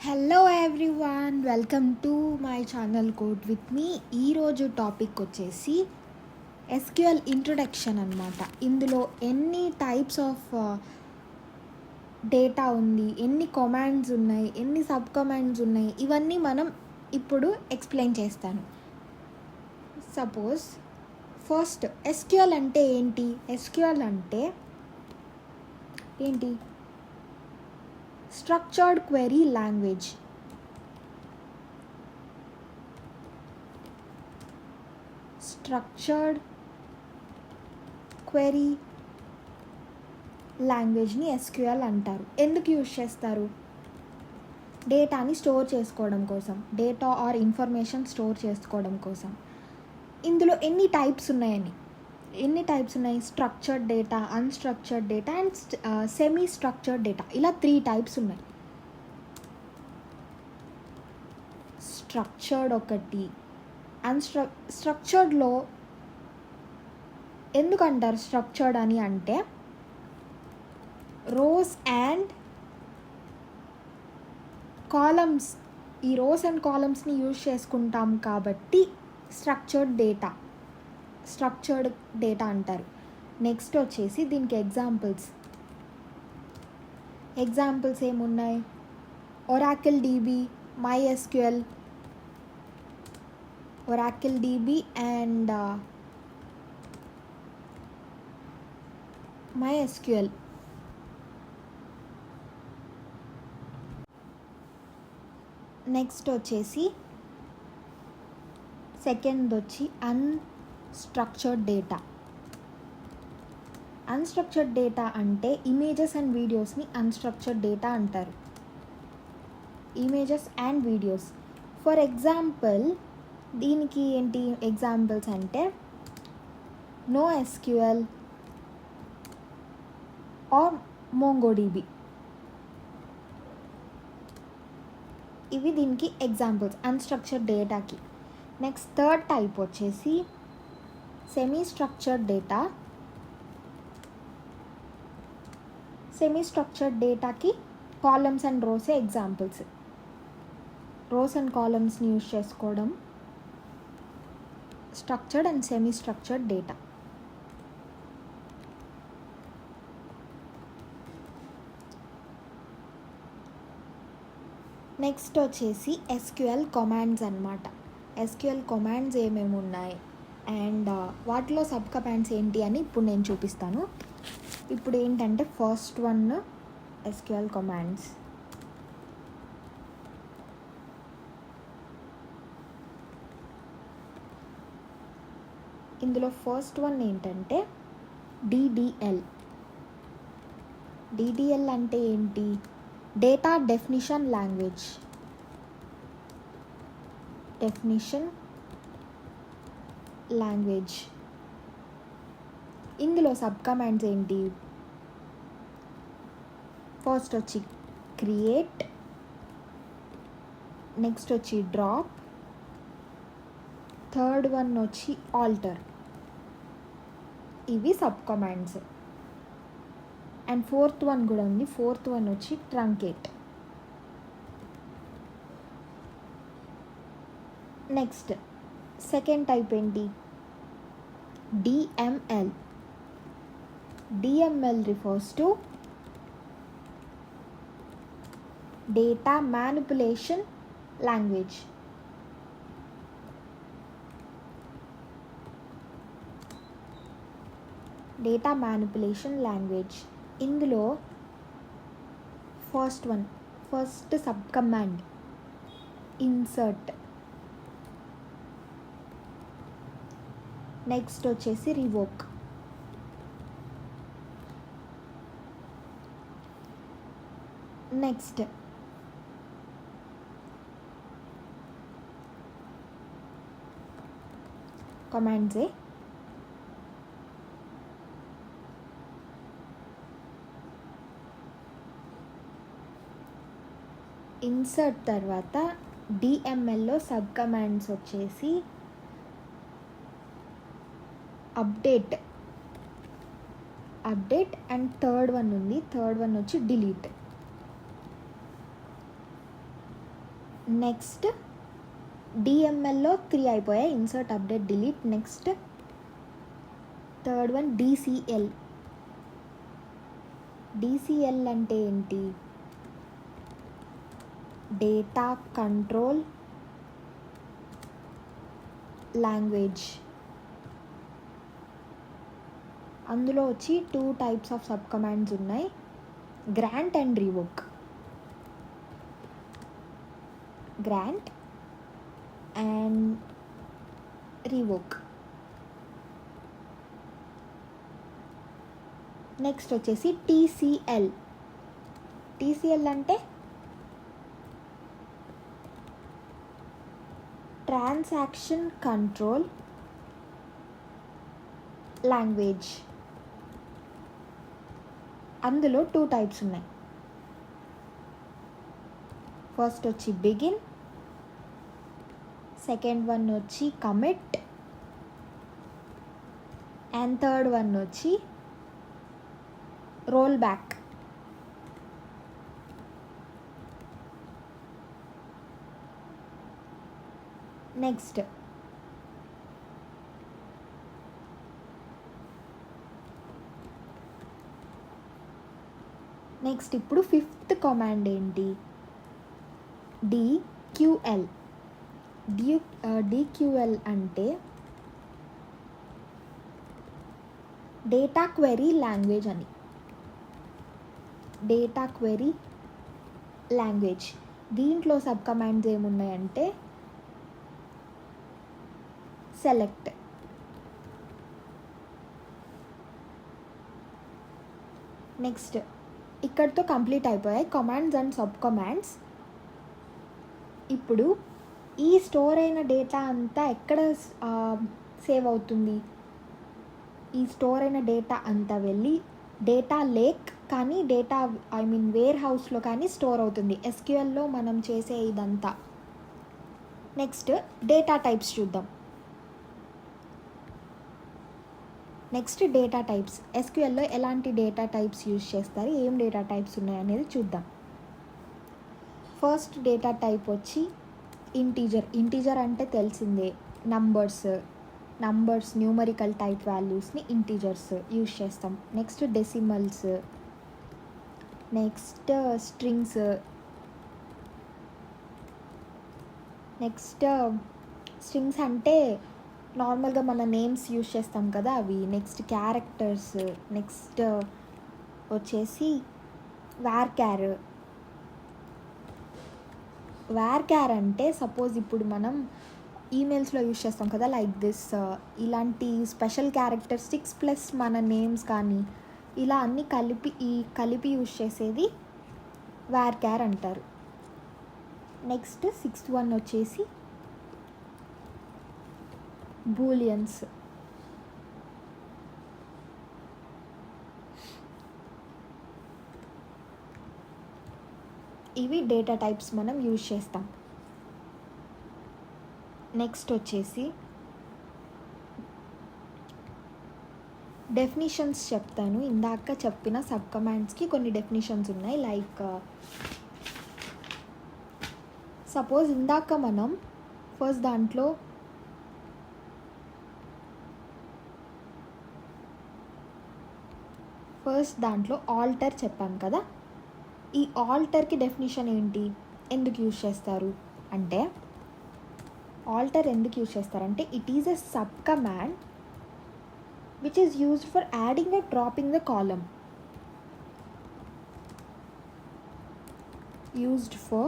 Hello everyone, welcome to my channel code with me. ఈరోజు topic వచ్చేసి SQL introduction అనమాట. ఇందులో ఎన్ని టైప్స్ ఆఫ్ డేటా ఉంది, ఎన్ని కమాండ్స్ ఉన్నాయి, ఎన్ని సబ్ కమాండ్స్ ఉన్నాయి, ఇవన్నీ మనం ఇప్పుడు ఎక్స్ప్లెయిన్ చేస్తాను. సపోజ్ ఫస్ట్ ఎస్క్యూఎల్ అంటే ఏంటి? ఎస్క్యూఎల్ అంటే ఏంటి? Structured query language. Structured query లాంగ్వేజ్ని ఎస్క్యూఎల్ అంటారు. ఎందుకు యూజ్ చేస్తారు? డేటాని స్టోర్ చేసుకోవడం కోసం, డేటా ఆర్ ఇన్ఫర్మేషన్ స్టోర్ చేసుకోవడం కోసం. ఇందులో ఎన్ని టైప్స్ ఉన్నాయి? Structured data, unstructured data and semi structured data. ఇలా 3 టైప్స్ ఉన్నాయి. స్ట్రక్చర్డ్ ఒకటి, స్ట్రక్చర్డ్లో ఎందుకంటారు స్ట్రక్చర్డ్ అని అంటే రోస్ అండ్ కాలమ్స్, ఈ రోస్ అండ్ కాలమ్స్ని యూజ్ చేసుకుంటాం కాబట్టి స్ట్రక్చర్డ్ డేటా అంటారు. నెక్స్ట్ వచ్చేసి దీనికి ఎగ్జాంపుల్స్ ఏమున్నాయి? Oracle DB, MySQL and MySQL. Next వచ్చేసి సెకండ్ వచ్చి అన్స్ట్రక్చర్డ్ డేటా. అన్స్ట్రక్చర్డ్ డేటా అంటే ఇమేజెస్ అండ్ వీడియోస్ని అన్స్ట్రక్చర్డ్ డేటా అంటారు. Images and videos. For example దీనికి ఏంటి ఎగ్జాంపుల్స్ అంటే NoSQL ఆర్ MongoDB. ఇవి దీనికి ఎగ్జాంపుల్స్ అన్స్ట్రక్చర్డ్ డేటాకి. నెక్స్ట్ థర్డ్ టైప్ వచ్చేసి semi structured data. Semi structured డేటాకి కాలమ్స్ అండ్ రోసే ఎగ్జాంపుల్స్. రోస్ అండ్ కాలమ్స్ని యూజ్ చేసుకోవడం structured and semi structured data. Next వచ్చేసి ఎస్క్యూఎల్ కమాండ్స్ అన్నమాట. ఎస్క్యూఎల్ కమాండ్స్ ఏమేమి ఉన్నాయి అండ్ వాటిలో సబ్ కమాండ్స్ ఏంటి అని ఇప్పుడు నేను చూపిస్తాను. ఇప్పుడు ఏంటంటే ఫస్ట్ వన్ ఎస్క్యూఎల్ కమాండ్స్. ఇందులో ఫస్ట్ వన్ ఏంటంటే DDL. DDL అంటే ఏంటి? Data definition language. ఇందులో సబ్ కమాండ్స్ ఏంటి? ఫస్ట్ వచ్చి క్రియేట్, నెక్స్ట్ వచ్చి డ్రాప్, థర్డ్ వన్ వచ్చి ఆల్టర్. ఇవి sub commands. And fourth one కూడా ఉంది. ఫోర్త్ వన్ వచ్చి ట్రంకేట్. నెక్స్ట్ సెకండ్ టైప్ ఏంటి? DML. DML refers to data manipulation language. ఇందులో first sub command insert. Next వచ్చేసి రివోక్. నెక్స్ట్ కమాండ్సే. ఇన్సర్ట్ తర్వాత DMLలో సబ్ కమాండ్స్ వచ్చేసి అప్డేట్ అండ్ థర్డ్ వన్ వచ్చి delete. Next డిఎంఎల్లో 3 అయిపోయాయి, insert, update, delete. Next third one DCL. DCL అంటే ఏంటి? Data control language. అందులో వచ్చి 2 టైప్స్ ఆఫ్ సబ్ కమాండ్స్ ఉన్నాయి, grant and revoke. Grant and revoke. Next వచ్చేసి టీసీఎల్. టీసీఎల్ అంటే ట్రాన్సాక్షన్ కంట్రోల్ లాంగ్వేజ్. అందులో 2 టైప్స్ ఉన్నాయి. ఫస్ట్ వచ్చి బిగిన్, సెకండ్ వన్ వచ్చి కమిట్, అండ్ థర్డ్ వన్ వచ్చి రోల్ బ్యాక్. నెక్స్ట్ ఇప్పుడు 5th కమాండ్ ఏంటి? డిక్యూఎల్. డిక్యూఎల్ అంటే డేటా క్వెరీ లాంగ్వేజ్ అని. Data query language. దీంట్లో సబ్ కమాండ్స్ ఏమున్నాయంటే సెలెక్ట్, నెక్స్ట్ ఇక్కడితో కంప్లీట్ అయిపోయాయి కమాండ్స్ అండ్ సబ్ కమాండ్స్. ఇప్పుడు ఈ స్టోర్ అయిన డేటా అంతా ఎక్కడ సేవ్ అవుతుంది? ఈ స్టోర్ అయిన డేటా అంతా వెళ్ళి డేటా లేక్ కానీ వేర్ హౌస్లో కానీ స్టోర్ అవుతుంది, ఎస్క్యూఎల్లో మనం చేసే ఇదంతా. నెక్స్ట్ డేటా టైప్స్ చూద్దాం. Next data types. ఎస్క్యూఎల్లో ఎలాంటి డేటా టైప్స్ యూజ్ చేస్తారు, ఏం డేటా టైప్స్ ఉన్నాయనేది చూద్దాం. ఫస్ట్ డేటా టైప్ వచ్చి ఇంటీజర్. ఇంటీజర్ అంటే తెలిసిందే, నంబర్స్ న్యూమరికల్ టైప్ వాల్యూస్ని ఇంటీజర్స్ యూజ్ చేస్తాం. Next decimals, next strings, next strings అంటే నార్మల్గా మన నేమ్స్ యూజ్ చేస్తాం కదా అవి. నెక్స్ట్ క్యారెక్టర్స్, నెక్స్ట్ వచ్చేసి వార్క్యార్. వార్క్యార్ అంటే సపోజ్ ఇప్పుడు మనం ఈమెయిల్స్లో యూజ్ చేస్తాం కదా, లైక్ దిస్, ఇలాంటి స్పెషల్ క్యారెక్టరిస్టిక్స్ ప్లస్ మన నేమ్స్ కానీ ఇలా అన్నీ కలిపి యూజ్ చేసేది వార్క్యార్ అంటారు. నెక్స్ట్ 6th వన్ వచ్చేసి బూలియన్స్. ఇవి డేటా టైప్స్ మనం యూజ్ చేస్తాం. నెక్స్ట్ వచ్చేసి డెఫినిషన్స్ చెప్తాను. ఇందాక చెప్పిన సబ్ కమాండ్స్కి కొన్ని డెఫినిషన్స్ ఉన్నాయి. లైక్ సపోజ్ ఇందాక మనం ఫస్ట్ దాంట్లో ఆల్టర్ చెప్పాం కదా. ఈ ఆల్టర్కి డెఫినిషన్ ఏంటి, ఎందుకు యూజ్ చేస్తారు అంటే, ఆల్టర్ ఎందుకు యూజ్ చేస్తారంటే it is a sub command which is used for adding or dropping the column. Used for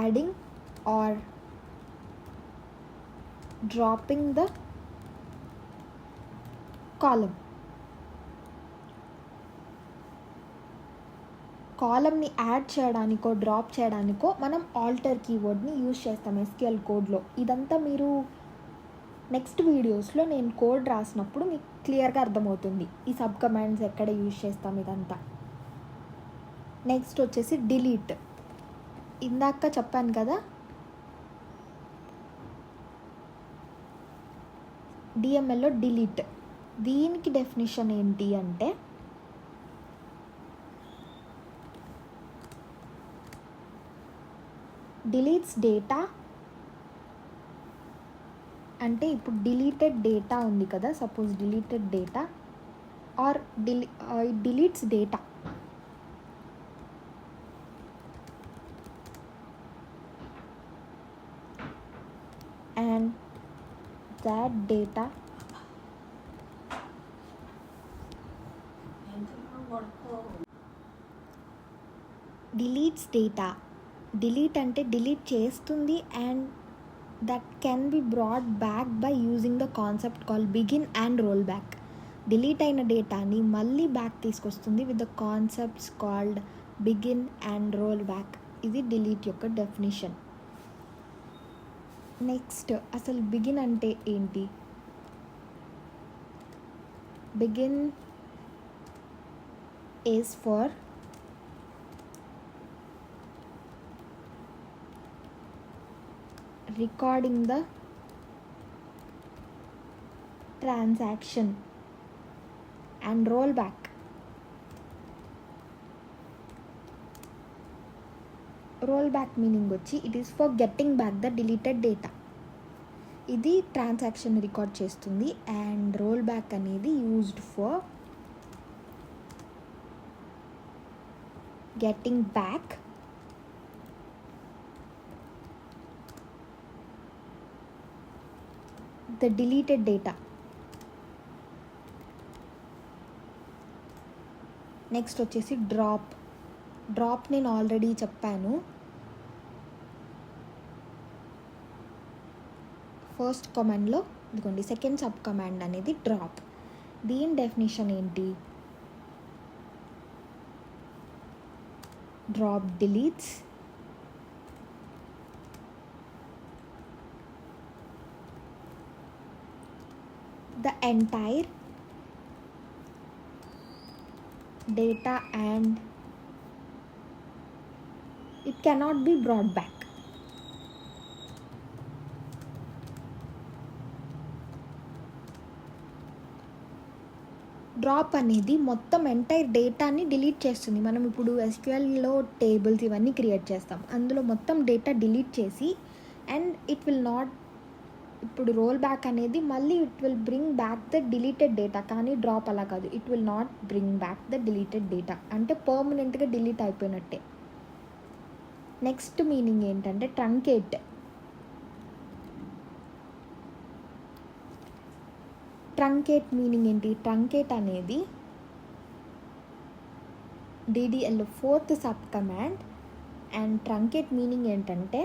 adding or dropping the column. కాలమ్ని యాడ్ చేయడానికో డ్రాప్ చేయడానికో మనం ఆల్టర్ కీవర్డ్ని యూజ్ చేస్తాం ఎస్క్యూఎల్ కోడ్లో. ఇదంతా మీరు నెక్స్ట్ వీడియోస్లో నేను కోడ్ రాసినప్పుడు మీకు క్లియర్గా అర్థమవుతుంది ఈ సబ్ కమాండ్స్ ఎక్కడ యూజ్ చేస్తాం ఇదంతా. నెక్స్ట్ వచ్చేసి డిలీట్. ఇందాక చెప్పాను కదా డిఎంఎల్లో డిలీట్. దీనికి డెఫినిషన్ ఏంటి అంటే డిలీట్స్ డేటా అంటే ఇప్పుడు డిలీటెడ్ డేటా ఉంది కదా, suppose deleted data or it deletes data. And that data deletes data. delete అంటే delete చేస్తుంది and that can be brought back by using the concept called begin and roll back. delete అయిన డేటాని మళ్ళీ back తీసుకొస్తుంది with the concepts called begin and roll back. ఇది delete యొక్క definition. Next అసలు begin అంటే ఏంటి? Begin is for recording the transaction and roll back. Roll back meaning వచ్చి it is for getting back the deleted data. ఇది transaction record చేస్తుంది. And roll back అనేది used for getting back the deleted data. Next వచ్చేసి drop. Drop నేను already చెప్పాను. First కమాండ్లో ఇదిగోండి, second sub command అనేది డ్రాప్. దీని డెఫినేషన్ ఏంటి? Drop deletes the entire data and it cannot be brought back. Drop అనేది మొత్తం ఎంటైర్ డేటాని డిలీట్ చేస్తుంది. మనం ఇప్పుడు ఎస్క్యూఎల్లో టేబుల్స్ ఇవన్నీ క్రియేట్ చేస్తాం, అందులో మొత్తం డేటా డిలీట్ చేసి అండ్ ఇట్ విల్ నాట్, ఇప్పుడు రోల్ బ్యాక్ అనేది మళ్ళీ it will bring back the deleted data. కానీ డ్రాప్ అలా కాదు, it will not bring back the deleted data. అంటే పర్మనెంట్గా డిలీట్ అయిపోయినట్టే. నెక్స్ట్ మీనింగ్ ఏంటంటే ట్రంకేట్. ట్రంకేట్ మీనింగ్ ఏంటి? ట్రంకేట్ అనేది DDL fourth sub command. And truncate meaning ఏంటంటే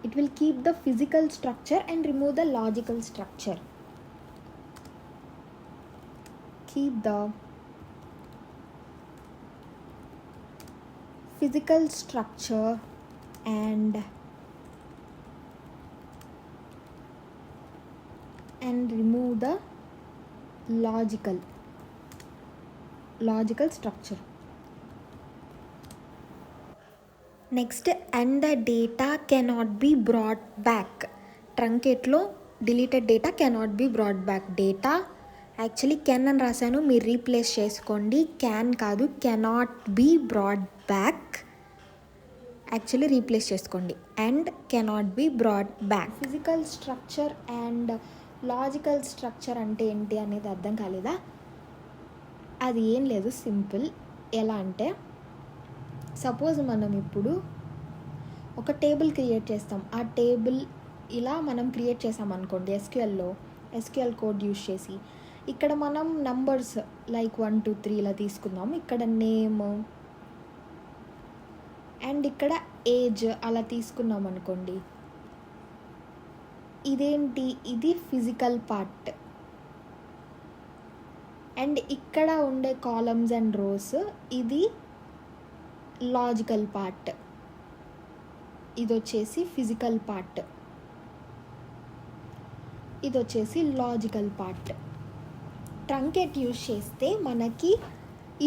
it will keep the physical structure and remove the logical structure. Keep the physical structure and remove the logical structure. Next and the data cannot be brought back. ట్రంకేట్లో deleted data cannot be brought back. Data actually can అని రాశాను, మీరు replace చేసుకోండి. Can కాదు, cannot be brought back. Actually replace చేసుకోండి. And cannot be brought back. Physical structure and logical structure అంటే ఏంటి అనేది అర్థం కాలేదా? అది ఏం లేదు, సింపుల్. ఎలా అంటే సపోజ్ మనం ఇప్పుడు ఒక టేబుల్ క్రియేట్ చేస్తాం. ఆ టేబుల్ ఇలా మనం క్రియేట్ చేసాం అనుకోండి ఎస్క్యూఎల్లో, ఎస్క్యూఎల్ కోడ్ యూజ్ చేసి. ఇక్కడ మనం నంబర్స్ లైక్ 1 2 3 ఇలా తీసుకుందాం. ఇక్కడ నేమ్ అండ్ ఇక్కడ ఏజ్ అలా తీసుకున్నాం అనుకోండి. ఇదేంటి? ఇది ఫిజికల్ పార్ట్. అండ్ ఇక్కడ ఉండే కాలమ్స్ అండ్ రోస్ ఇది లాజికల్ పార్ట్. ఇది వచ్చేసి ఫిజికల్ పార్ట్, ఇది వచ్చేసి లాజికల్ పార్ట్. ట్రంకేట్ యూజ్ చేస్తే మనకి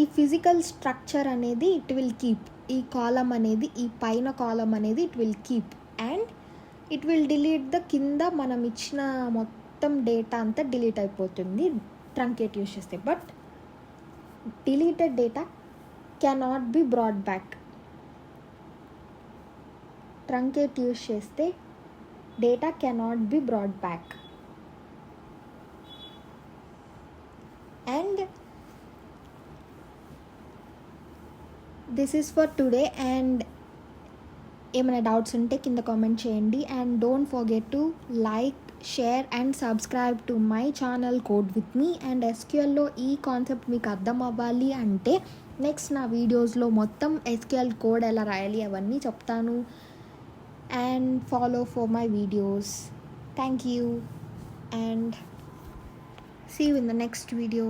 ఈ ఫిజికల్ స్ట్రక్చర్ అనేది ఇట్ విల్ కీప్. ఈ కాలం అనేది, ఈ పైన కాలం అనేది it will keep and it will delete the కింద మనం ఇచ్చిన మొత్తం డేటా అంతా డిలీట్ అయిపోతుంది ట్రంకేట్ యూజ్ చేస్తే. But deleted data cannot be brought back. Truncate use చేస్తే data cannot be brought back. And this is for today. And ఏమైనా doubts ఉంటే కింద కామెంట్ చేయండి. And don't forget to like, share and subscribe to my channel code with me. And ఎస్క్యూఎల్లో ఈ concept మీకు అర్థం అవ్వాలి అంటే నెక్స్ట్ నా వీడియోస్లో మొత్తం ఎస్క్యూఎల్ కోడ్ ఎలా రాయాలి అవన్నీ చెప్తాను. And follow for my videos. Thank you and see you in the next video.